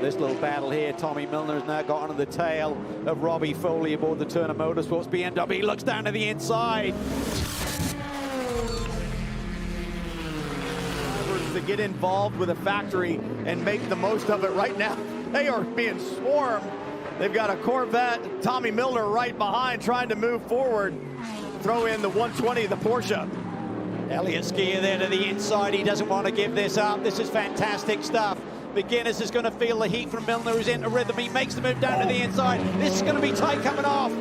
This little battle here. Tommy Milner has now got onto the tail of Robbie Foley aboard the Turner Motorsports BMW. He looks down to the inside. To get involved with a factory and make the most of it right now, they are being swarmed. They've got a Corvette, Tommy Milner right behind trying to move forward. Throw in the 120, the Porsche. Elliott Skier there to the inside. He doesn't want to give this up. This is fantastic stuff. McGuinness is going to feel the heat from Milner, who's into rhythm. He makes the move down to the inside. This is going to be tight coming off.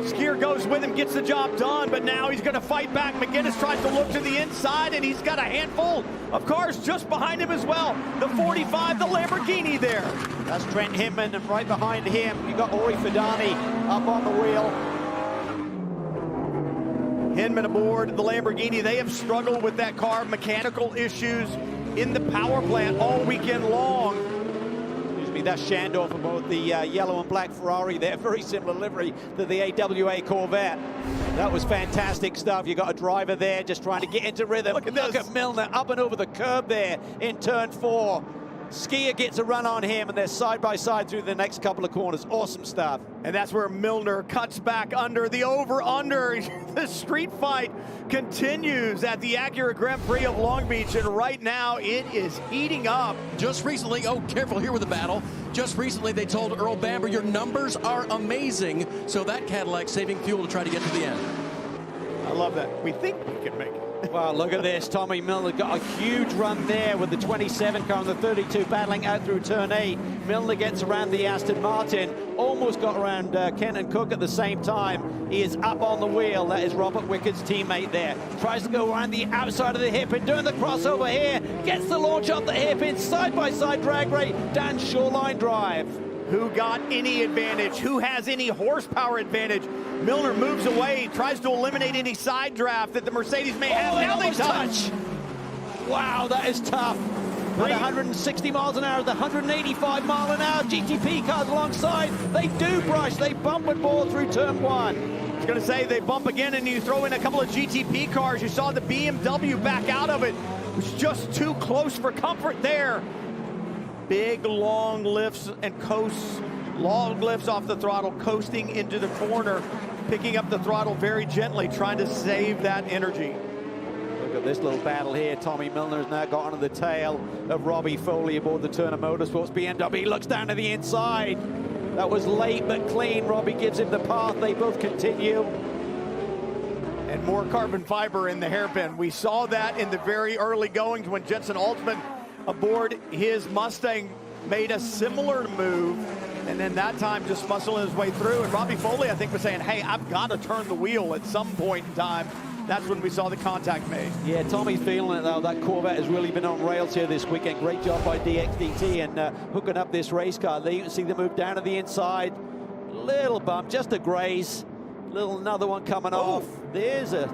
Skier goes with him, gets the job done, but now he's going to fight back. McGuinness tries to look to the inside, and he's got a handful of cars just behind him as well. The 45, the Lamborghini there. That's Trent Hinman, and right behind him, you've got Ori Fidani up on the wheel. Hinman aboard the Lamborghini. They have struggled with that car, mechanical issues in the power plant all weekend long. That's Shandorf aboard the yellow and black Ferrari there. Very similar livery to the AWA Corvette. That was fantastic stuff. You got a driver there just trying to get into rhythm. Look at Milner up and over the curb there in turn 4. Skier gets a run on him, and they're side by side through the next couple of corners. Awesome stuff. And that's where Milner cuts back under the over-under. The street fight continues at the Acura Grand Prix of Long Beach, and right now it is heating up. Just recently, oh, careful here with the battle. Just recently they told Earl Bamber, your numbers are amazing. So that Cadillac saving fuel to try to get to the end. I love that. We think we can make it. Well, look at this. Tommy Milner got a huge run there with the 27 car and the 32 battling out through turn 8. Milner gets around the Aston Martin, almost got around Kenton Cook at the same time. He is up on the wheel. That is Robert Wickard's teammate there. Tries to go around the outside of the hairpin, doing the crossover here. Gets the launch off the hairpin, side-by-side drag race down Shoreline Drive. Who got any advantage? Who has any horsepower advantage? Milner moves away, tries to eliminate any side draft that the Mercedes may have. Now they touch. Wow, that is tough. At 160 miles an hour, the 185 mile an hour GTP cars alongside. They do brush, they bump and ball through turn 1. I was gonna say they bump again, and you throw in a couple of GTP cars. You saw the BMW back out of it. It was just too close for comfort there. Big long lifts and coasts, long lifts off the throttle, coasting into the corner, picking up the throttle very gently, trying to save that energy. Look at this little battle here. Tommy Milner has now got onto the tail of Robbie Foley aboard the Turner Motorsports BMW. He looks down to the inside. That was late but clean. Robbie gives him the path. They both continue. And more carbon fiber in the hairpin. We saw that in the very early goings when Jensen Altman aboard his Mustang made a similar move, and then that time just muscling his way through. And Robbie Foley, I think, was saying, hey, I've got to turn the wheel at some point in time. That's when we saw the contact made. Yeah, Tommy's feeling it, though. That Corvette has really been on rails here this weekend. Great job by DXDT and hooking up this race car. There you can see the move down to the inside. Little bump, just a graze. Another one coming off. There's a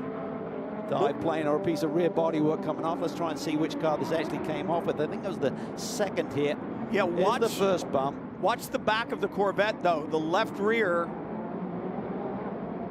dive plane or a piece of rear body work coming off. Let's try and see which car this actually came off with. I think that was the second hit. Yeah, watch the first bump. Watch the back of the Corvette, though. The left rear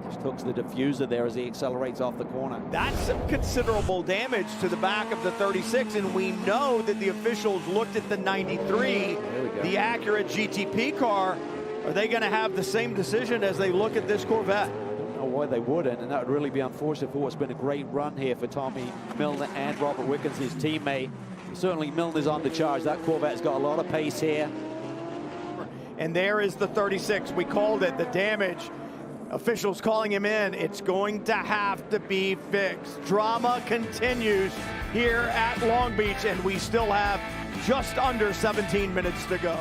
just hooks the diffuser there as he accelerates off the corner. That's some considerable damage to the back of the 36, and we know that the officials looked at the 93, the Acura GTP car. Are they going to have the same decision as they look at this Corvette? I don't know why they wouldn't, and that would really be unfortunate for what's been a great run here for Tommy Milner and Robert Wickens, his teammate. Certainly Milner's on the charge. That Corvette's got a lot of pace here. And there is the 36. We called it, the damage. Officials calling him in. It's going to have to be fixed. Drama continues here at Long Beach, and we still have just under 17 minutes to go.